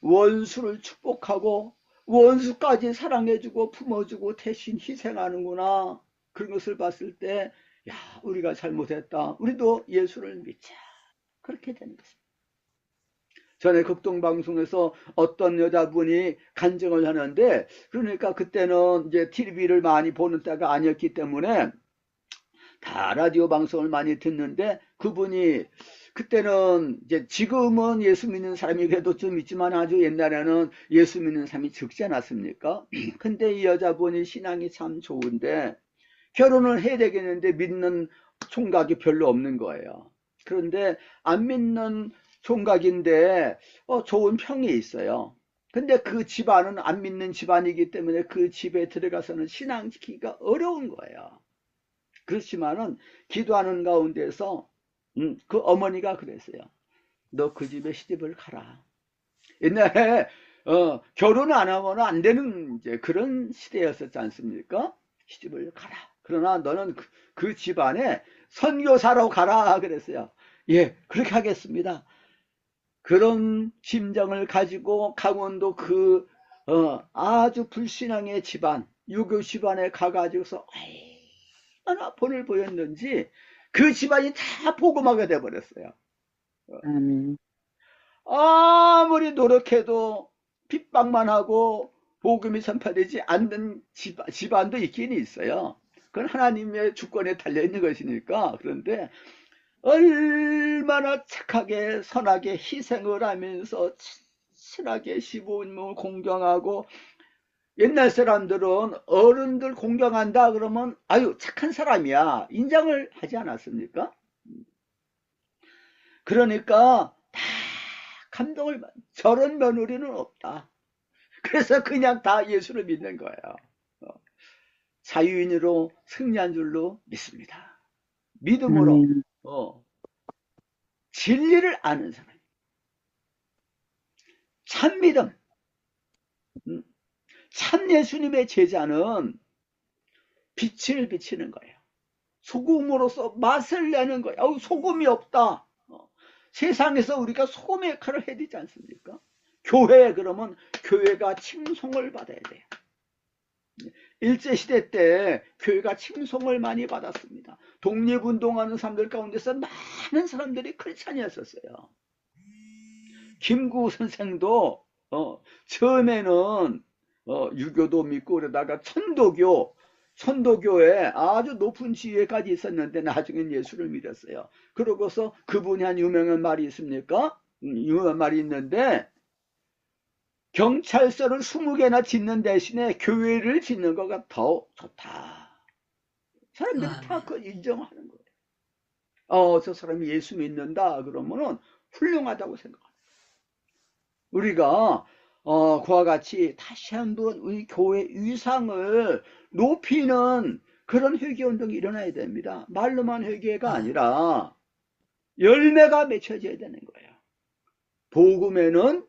원수를 축복하고 원수까지 사랑해주고 품어주고 대신 희생하는구나. 그런 것을 봤을 때 야, 우리가 잘못했다. 우리도 예수를 믿자. 그렇게 되는 것입니다. 전에 극동방송에서 어떤 여자분이 간증을 하는데 그러니까 그때는 이제 TV를 많이 보는 때가 아니었기 때문에 다 라디오 방송을 많이 듣는데 그분이 그때는 이제 지금은 예수 믿는 사람이 그래도 좀 있지만 아주 옛날에는 예수 믿는 사람이 적지 않았습니까? 근데 이 여자분이 신앙이 참 좋은데 결혼을 해야 되겠는데 믿는 총각이 별로 없는 거예요. 그런데 안 믿는 총각인데 좋은 평이 있어요. 근데 그 집안은 안 믿는 집안이기 때문에 그 집에 들어가서는 신앙 지키기가 어려운 거예요. 그렇지만은 기도하는 가운데서 그 어머니가 그랬어요. 너 그 집에 시집을 가라. 옛날에 결혼 안 하면 안 되는 이제 그런 시대였었지 않습니까? 시집을 가라. 그러나 너는 그 집안에 선교사로 가라 그랬어요. 예, 그렇게 하겠습니다. 그런 심정을 가지고 강원도 아주 불신앙의 집안, 유교 집안에 가가지고서 얼마나 본을 보였는지 그 집안이 다 복음화가 돼버렸어요. 아무리 노력해도 핍박만 하고 복음이 전파되지 않는 집안도 있긴 있어요. 그건 하나님의 주권에 달려있는 것이니까. 그런데 얼마나 착하게 선하게 희생을 하면서 친하게 시부모를 공경하고 옛날 사람들은 어른들 공경한다 그러면 아유 착한 사람이야 인정을 하지 않았습니까? 그러니까 다 감동을 저런 며느리는 없다. 그래서 그냥 다 예수를 믿는 거예요. 자유인으로 승리한 줄로 믿습니다. 믿음으로 진리를 아는 사람, 참 믿음. 참 예수님의 제자는 빛을 비치는 거예요. 소금으로서 맛을 내는 거예요. 소금이 없다. 세상에서 우리가 소금의 역할을 해야 되지 않습니까? 교회 그러면 교회가 칭송을 받아야 돼요. 일제시대 때 교회가 칭송을 많이 받았습니다. 독립운동하는 사람들 가운데서 많은 사람들이 크리스찬이었었어요. 김구 선생도 처음에는 유교도 믿고 그러다가 천도교에 아주 높은 지위까지 있었는데 나중엔 예수를 믿었어요. 그러고서 그분이 한 유명한 말이 있습니까? 유명한 말이 있는데 경찰서를 20개나 짓는 대신에 교회를 짓는 거가 더 좋다. 사람들이 다 그걸 인정하는 거예요. 저 사람이 예수 믿는다 그러면은 훌륭하다고 생각합니다. 우리가 그와 같이 다시 한번 우리 교회 위상을 높이는 그런 회개운동이 일어나야 됩니다. 말로만 회개가 아니라 열매가 맺혀져야 되는 거예요. 복음에는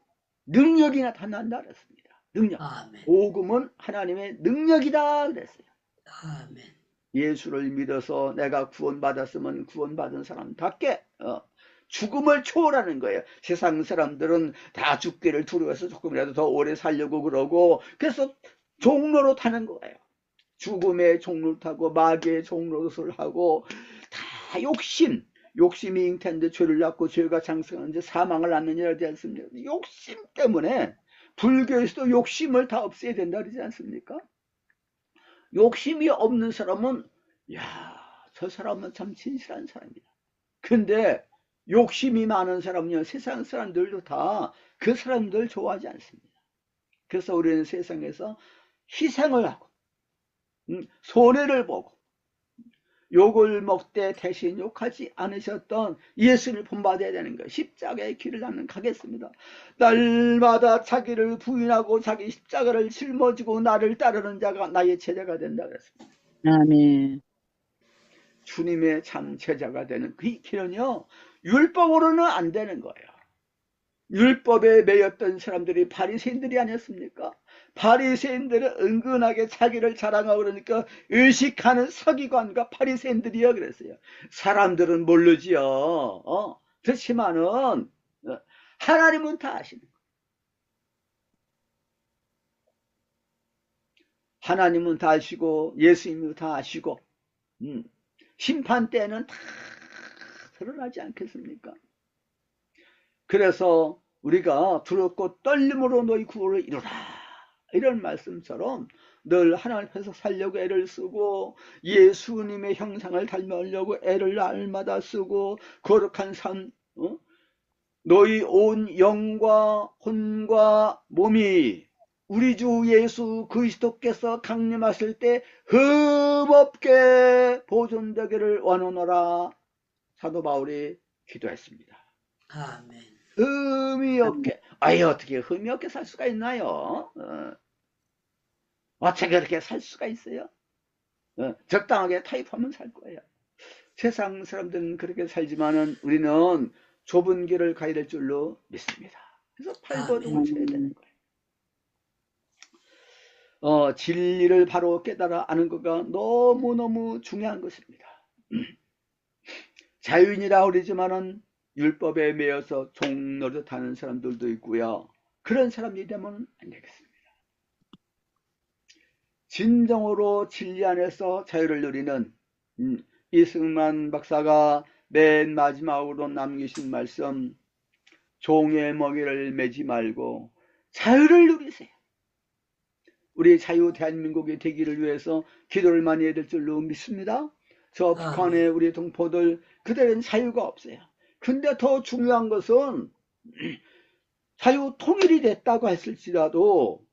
능력이 나타난다 그랬습니다. 능력. 아멘. 복음은 하나님의 능력이다 그랬어요. 아멘. 예수를 믿어서 내가 구원받았으면 구원받은 사람답게 죽음을 초월하는 거예요. 세상 사람들은 다 죽기를 두려워해서 조금이라도 더 오래 살려고 그러고 그래서 종로로 타는 거예요. 죽음의 종로를 타고 마귀의 종로를 하고 다 욕심이 잉태한데 죄를 낳고 죄가 장성하는데 사망을 낳느니라 하지 않습니까? 욕심 때문에 불교에서도 욕심을 다 없애야 된다 그러지 않습니까? 욕심이 없는 사람은 저 사람은 참 진실한 사람이다. 근데 욕심이 많은 사람은요, 세상 사람들도 다 그 사람들 좋아하지 않습니다. 그래서 우리는 세상에서 희생을 하고 손해를 보고 욕을 먹되 대신 욕하지 않으셨던 예수를 본받아야 되는 거예요. 십자가의 길을 나는 가겠습니다. 날마다 자기를 부인하고 자기 십자가를 짊어지고 나를 따르는 자가 나의 제자가 된다 그랬습니다. 아멘. 주님의 참 제자가 되는 그 길은요, 율법으로는 안 되는 거예요. 율법에 매였던 사람들이 바리새인들이 아니었습니까? 바리새인들은 은근하게 자기를 자랑하고 그러니까 의식하는 서기관과 바리새인들이요 그랬어요. 사람들은 모르지요. 그렇지만은 하나님은 다 아시는 거예요. 하나님은 다 아시고 예수님도 다 아시고 심판 때는 다 드러나지 않겠습니까? 그래서 우리가 두렵고 떨림으로 너희 구원을 이루라 이런 말씀처럼 늘 하나님 앞에서 살려고 애를 쓰고 예수님의 형상을 닮으려고 애를 날마다 쓰고 거룩한 삶 너희 온 영과 혼과 몸이 우리 주 예수 그리스도께서 강림하실 때 흠없게 보존되기를 원하노라 사도 바울이 기도했습니다. 아멘. 흠이 없게. 어떻게 흠이 없게 살 수가 있나요? 어떻게 그렇게 살 수가 있어요? 적당하게 타협하면 살 거예요. 세상 사람들은 그렇게 살지만은 우리는 좁은 길을 가야 될 줄로 믿습니다. 그래서 팔버둥을 쳐야 되는 거예요. 진리를 바로 깨달아 아는 것가 너무너무 중요한 것입니다. 자유인이라 그러지만은 율법에 매여서 종 노릇하는 사람들도 있고요. 그런 사람들이 되면 안 되겠습니다. 진정으로 진리 안에서 자유를 누리는 이승만 박사가 맨 마지막으로 남기신 말씀, 종의 먹이를 매지 말고 자유를 누리세요. 우리 자유 대한민국이 되기를 위해서 기도를 많이 해야 될 줄로 믿습니다. 저 북한의 우리 동포들 그들은 자유가 없어요. 근데 더 중요한 것은 자유 통일이 됐다고 했을지라도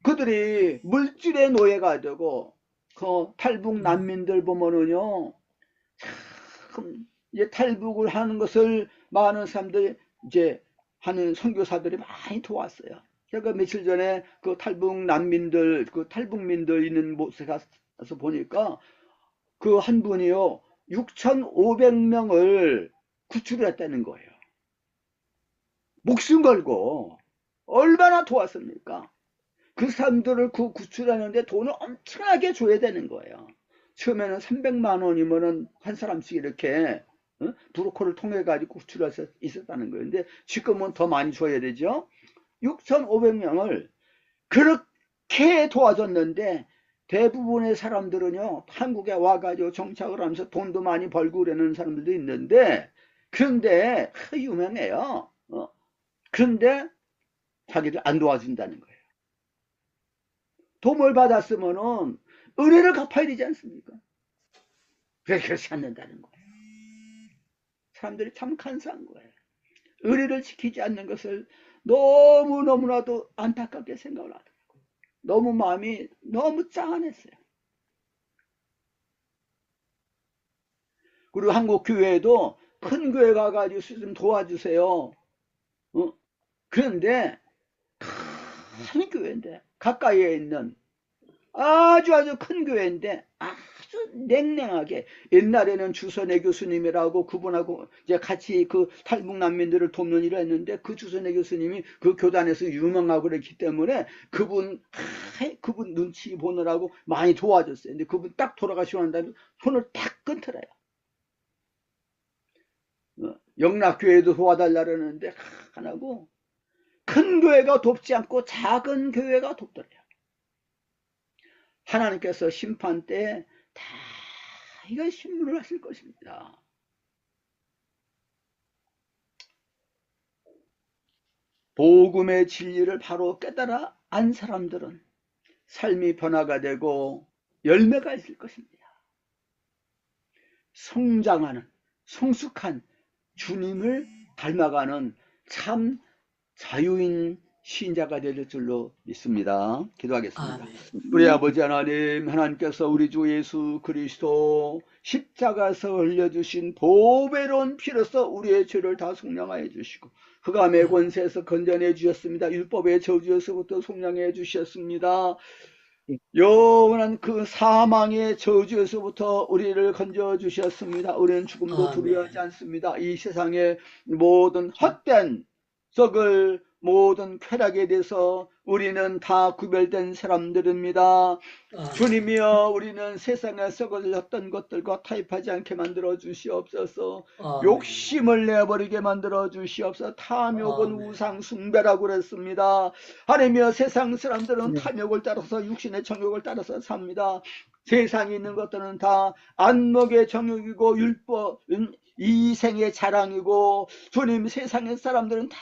그들이 물질의 노예가 되고 그 탈북 난민들 보면은요 참 이제 탈북을 하는 것을 많은 사람들이 이제 하는 선교사들이 많이 도왔어요. 제가 며칠 전에 그 탈북 난민들 그 탈북민들 있는 곳에 가서 보니까 그 한 분이요 6,500명을 구출했다는 거예요. 목숨 걸고 얼마나 도왔습니까? 그 사람들을 그 구출하는데 돈을 엄청나게 줘야 되는 거예요. 처음에는 300만 원이면은 한 사람씩 이렇게 브로커를 통해 가지고 구출할 수 있었다는 거예요. 근데 지금은 더 많이 줘야 되죠. 6,500명을 그렇게 도와줬는데 대부분의 사람들은요, 한국에 와가지고 정착을 하면서 돈도 많이 벌고 그러는 사람들도 있는데, 그런데 유명해요. 그런데 자기들 안 도와준다는 거예요. 도움을 받았으면은 은혜를 갚아야 되지 않습니까? 왜 그렇지 않는다는 거예요. 사람들이 참 간사한 거예요. 의리를 지키지 않는 것을 너무너무나도 안타깝게 생각을 하더라고요. 너무 마음이 너무 짠했어요. 그리고 한국 교회에도 큰 교회 가가지고 좀 도와주세요. 그런데 큰 교회인데, 가까이에 있는 아주 큰 교회인데 아주 냉랭하게, 옛날에는 주선의 교수님이라고 그분하고 이제 같이 그 탈북 난민들을 돕는 일을 했는데, 그 주선의 교수님이 그 교단에서 유명하고 그랬기 때문에 그분 눈치 보느라고 많이 도와줬어요. 근데 그분 딱 돌아가시고 난 다음에 손을 딱 끊더래요. 영락교회도 도와달라 그러는데 안 하고, 큰 교회가 돕지 않고 작은 교회가 돕더래요. 하나님께서 심판 때 다 이거 심문을 하실 것입니다. 복음의 진리를 바로 깨달아 안 사람들은 삶이 변화가 되고 열매가 있을 것입니다. 성장하는, 성숙한 주님을 닮아가는 참 자유인 신자가 될 줄로 믿습니다. 기도하겠습니다. 아멘. 우리 아버지 하나님, 하나님께서 우리 주 예수 그리스도 십자가에서 흘려주신 보배로운 피로서 우리의 죄를 다 속량하여 주시고, 흑암의 권세에서 건져내 주셨습니다. 율법의 저주에서부터 속량해 주셨습니다. 영원한 그 사망의 저주에서부터 우리를 건져 주셨습니다. 우리는 죽음도 두려워하지 않습니다. 이 세상의 모든 헛된 썩을 모든 쾌락에 대해서 우리는 다 구별된 사람들입니다. 주님이여, 우리는 세상에 썩을 어떤 것들과 타협하지 않게 만들어 주시옵소서. 욕심을 내버리게 만들어 주시옵소서. 탐욕은 우상 숭배라고 그랬습니다. 하나님이여, 세상 사람들은 탐욕을 따라서, 육신의 정욕을 따라서 삽니다. 세상에 있는 것들은 다 안목의 정욕이고 율법, 이생의 자랑이고, 주님, 세상의 사람들은 다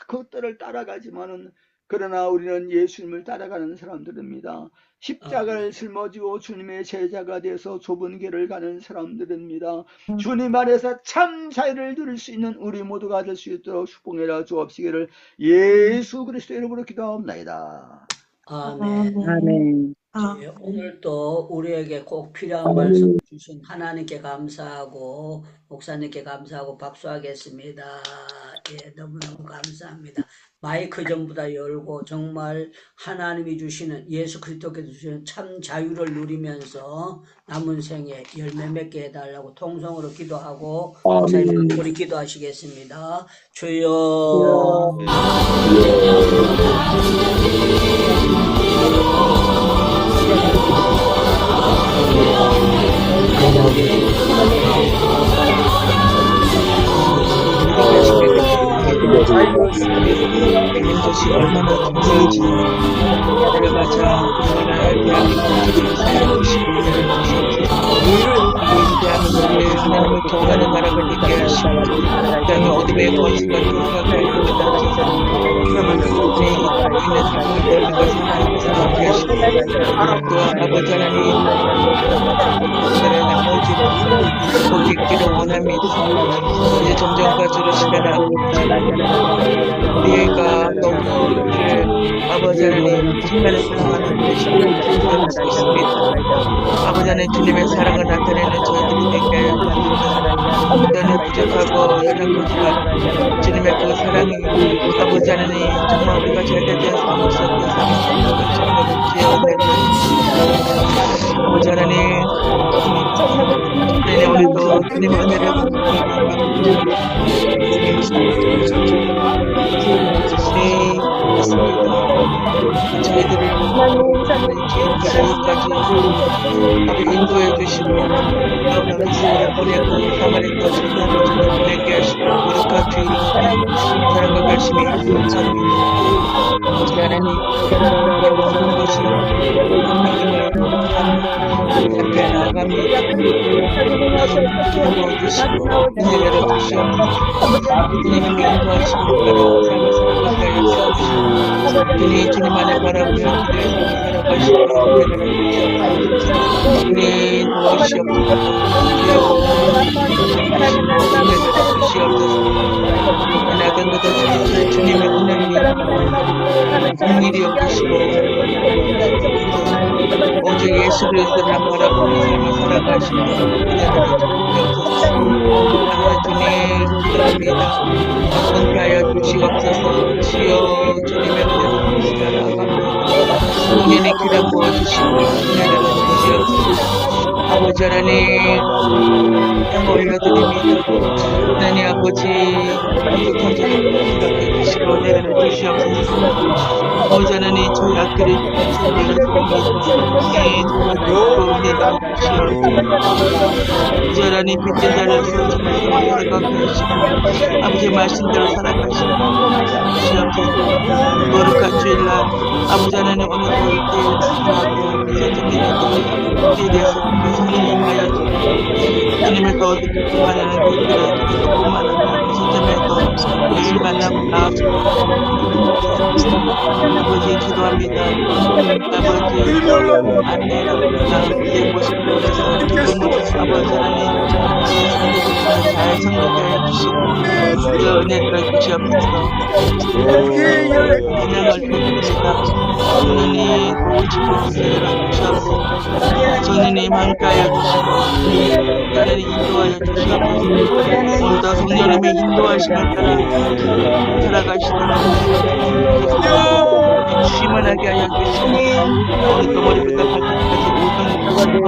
그것들을 따라가지만은, 그러나 우리는 예수님을 따라가는 사람들입니다. 십자가를 짊어지고 주님의 제자가 돼서 좁은 길을 가는 사람들입니다. 주님 안에서 참 자유를 누릴 수 있는 우리 모두가 될 수 있도록 축복해라 주옵시기를 예수 그리스도 이름으로 기도합니다. 아멘. 아멘. 예, 오늘 또 우리에게 꼭 필요한 말씀 주신 하나님께 감사하고 목사님께 감사하고 박수하겠습니다. 예, 너무너무 감사합니다. 마이크 전부 다 열고 정말 하나님이 주시는, 예수 그리스도께서 주시는 참 자유를 누리면서 남은 생에 열매 맺게 해달라고 통성으로 기도하고 목사님 우리 기도하시겠습니다. 주여. 것이 얼마나 중요한지 그를 맞아 그를 대한민국을 살아보시고 대한민국을 하나님을 통하는 나라를 있게 하시고 땅에 어둠의 권세가 돌아가게 하시고 있는 삶을 되는 것을 하나님께 하시고 또한 아버지 하나님 나머지는 복 있기를 원합니다. 이제 점점 가지로 시간을 우리가 너무 우리를 아버지 하나님 정말을 사랑하는 우리 신령을 있습니다. 아버지 하나님 주님의 사랑을 나타내는 저희들이 되게 하여 너는 부족하고 연약하지만 주님의 그 사랑이 아버지 하나님 정말 우리가 절대 되어서 못 살고 사랑하는 정말 기억을 아버지 하나님 오늘도 주님의 은혜를 저희들을 기억까지 인도해 주시고 우리의 가만히 떠들고 보내게 하시고 무릎과 뒤로 사랑과 결심이 감사합니다. 아버지 하나님 모든 것이 하나님을 앞에 나아갑니다. 도와주시고 은혜 열어주시옵소서. 주님의 인도하시고 따라 삶을 살아가게 하여 주시옵소서. 주님 안에 바라보며 기도에 살아가시고 은혜 열어주시옵소서. 주님 도와주시옵소서. 나간 것도 주님의 은혜니 일이 없으시고 오직 예수 그리스도를 바라보며 삶을 살아가시고 주님 기도합니다. 은혜하여 주시옵소서. 주여 주님의 은혜로 주시며 나아갑니다. 은혜는 기름 부어주시고 은혜를 주시옵소서. 아버지 하나님 올려드립니다. 하나님 아버지 부족한 저를 생각해 주시고 은혜를 주시옵소서. 아버지 하나님 저희 학교를 주님을 도와주시고 은혜를 주시옵소서. 아버지 하나님 빚진 자를 생각해 주시고 아버지 말씀대로 살아가시고 주시옵소서. 거룩한 주일날 아버지 하나님 오늘도 이렇게 하고 선생님의 우리에 대해서 성령님하여 주님의 거룩한 하나님 것들을 뿐만 아니라 선생님의 또 예수 만나고 나아서 아버지 기도합니다. 아버지 안내랍니다. 우리의 모습을 위해서 아버지 하나님 잘 성령하여 주시고 은혜 들어주시옵소서. 찬양을 드립니다. 주님 도우시고 주시옵소서. 성령님 함께하여 주시고 나를 인도하여 주시옵소서. 오늘도 성령님의 인도하심을 따라 살아가시도록 주시만하게 하여 주시고 오늘도 머리부터 발끝까지 모든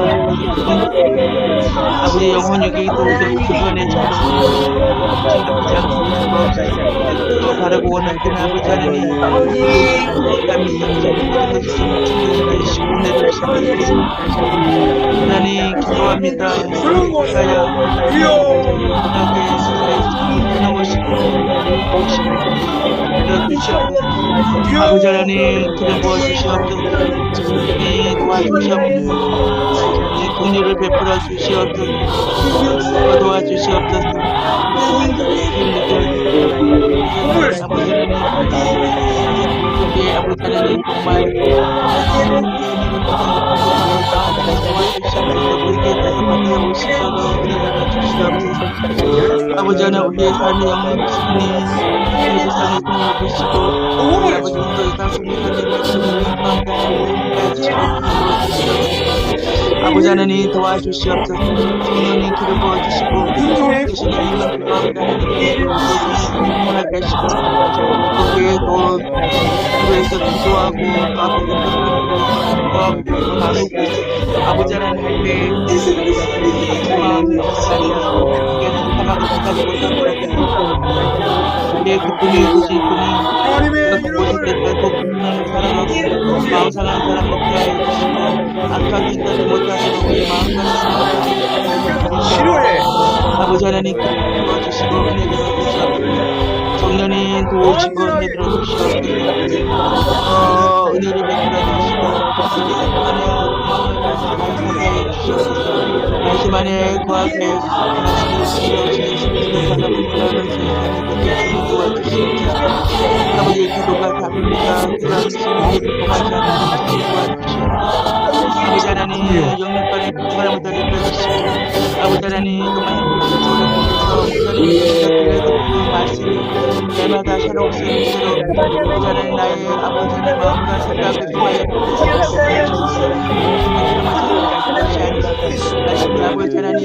아버지 영혼에게 이동적 주변에 생각지 않고 또 바라고 원하는 아버지 하나님 감히 하나님 기도합니다. 하여 아버지 하나님 기름 부어주시옵소서. 도와주시옵소서. 긍휼을 베풀어 주시옵소서. 도와주시옵소서. 아버지 하나님 정말 아버지 하나님 우리의 삶의 영광 주시니 세상의 꿈을 보시고 아버지 인도의 당신의 아버지 하나님 도와주시옵소서. 성령님 기름 부어주시고 대신에 있는 가운데 하나님께 하시고 거기에 또 교회에서 기도하고 나누고 아버지 하나님 할때 우리의 기쁨이 이곳이 있으니 그곳이 때때고 국민을 사랑하고 마음 상한 사람 먹게 하여 주시고 악한 짓까지 못하도록 우리 마음과 싫어해 아버지 하나님 도와주시고 은혜 들어주시옵소서. 성령님 도우시고 은혜 들어주시옵소서. 은혜를 베풀어 주시고 말씀 안에 거하게 아버지의 기도가 답입니다. 아버지 하나님 영육간에 사람을 달려주시고 아버지 하나님 그만 말씀이 날마다 새로운 생명으로 아버지 하나님 나의 아버지 하나님 마음과 생각을 통하여 아버지 하나님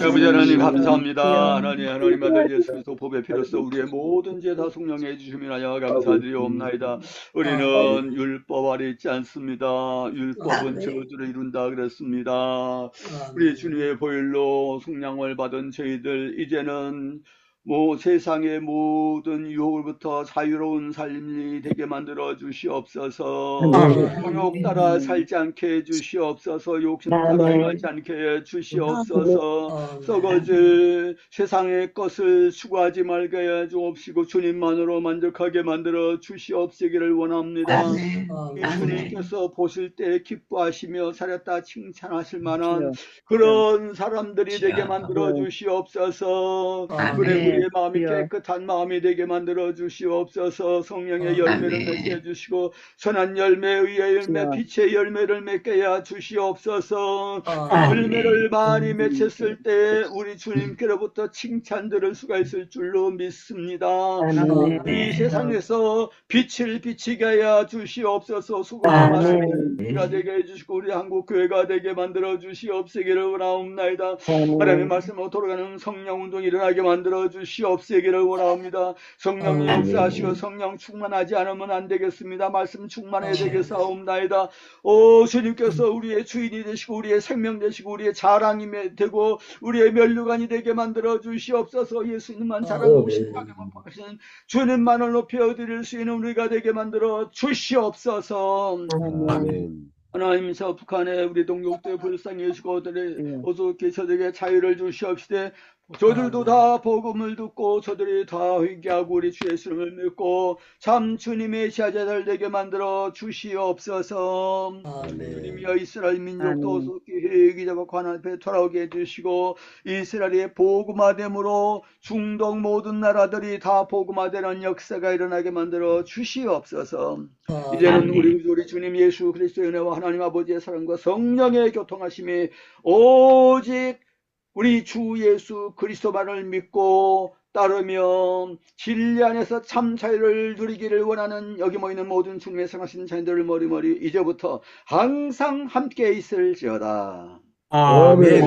아버지 하나님 감사합니다. 하나님 아들 예수 그리스도 보배 피로써 우리의 모든 죄 다 속량해 주심이나여 감사드리옵나이다. 우리는 율법 아래 있지 않습니다. 율법은 저주를 이룬다 그랬습니다. 우리 주님의 보혈로 속량을 받은 저희들 이제는 세상의 모든 유혹으로부터 자유로운 삶이 되게 만들어 주시옵소서. 탐욕 따라 살지 않게 해 주시옵소서. 욕심 따라 행하지 않게 해 주시옵소서. 썩어질 세상의 것을 추구하지 말게 해 주옵시고 주님만으로 만족하게 만들어 주시옵시기를 원합니다. 이 주님께서 보실 때 기뻐하시며 잘했다 칭찬하실 만한 그런 사람들이 되게 만들어 주시옵소서. 그래 우리의 마음이 깨끗한 마음이 되게 만들어 주시옵소서. 성령의 열매를 맺게 해주시고 선한 열매, 의의 열매, 빛의 열매를 맺게 해 주시옵소서. 열매를 많이 맺혔을 때 우리 주님께로부터 칭찬 들을 수가 있을 줄로 믿습니다. 이 세상에서 빛을 비치게 해 주시옵소서. 수고하시는 우리가 되게 해주시고 우리 한국 교회가 되게 만들어 주시옵시기를 원하옵나이다. 하나님의 말씀으로 돌아가는 성령 운동이 일어나게 만들어 주시옵시기를 원합니다. 성령이 역사하시고 성령 충만하지 않으면 안 되겠습니다. 말씀 충만해야 되겠사옵나이다. 주님께서 우리의 주인이 되시고 우리의 생명 되시고 우리의 자랑이 되고 우리의 면류관이 되게 만들어 주시옵소서. 예수님만 사랑하고 십자가만 박으시는 주님만을 높여드릴 수 있는 우리가 되게 만들어 주시옵소서. 하나님께서 북한의 우리 동족들 불쌍히 여시고 어떻게 저들에게 자유를 주시옵시되 저들도 다 복음을 듣고 저들이 다 회개하고 우리 주 예수님을 믿고 참 주님의 제자들 되게 만들어 주시옵소서. 주님이여 이스라엘 민족도 속히 회개자와 관한 앞에 돌아오게 해주시고 이스라엘의 복음화됨으로 중동 모든 나라들이 다 복음화되는 역사가 일어나게 만들어 주시옵소서. 이제는 우리 주님 예수 그리스도의 은혜와 하나님 아버지의 사랑과 성령의 교통하심이 오직 우리 주 예수 그리스도만을 믿고 따르며 진리 안에서 참 자유를 누리기를 원하는 여기 모이는 모든 주님의 사랑하신 자녀들을 머리머리 이제부터 항상 함께 있을지어다. 아멘.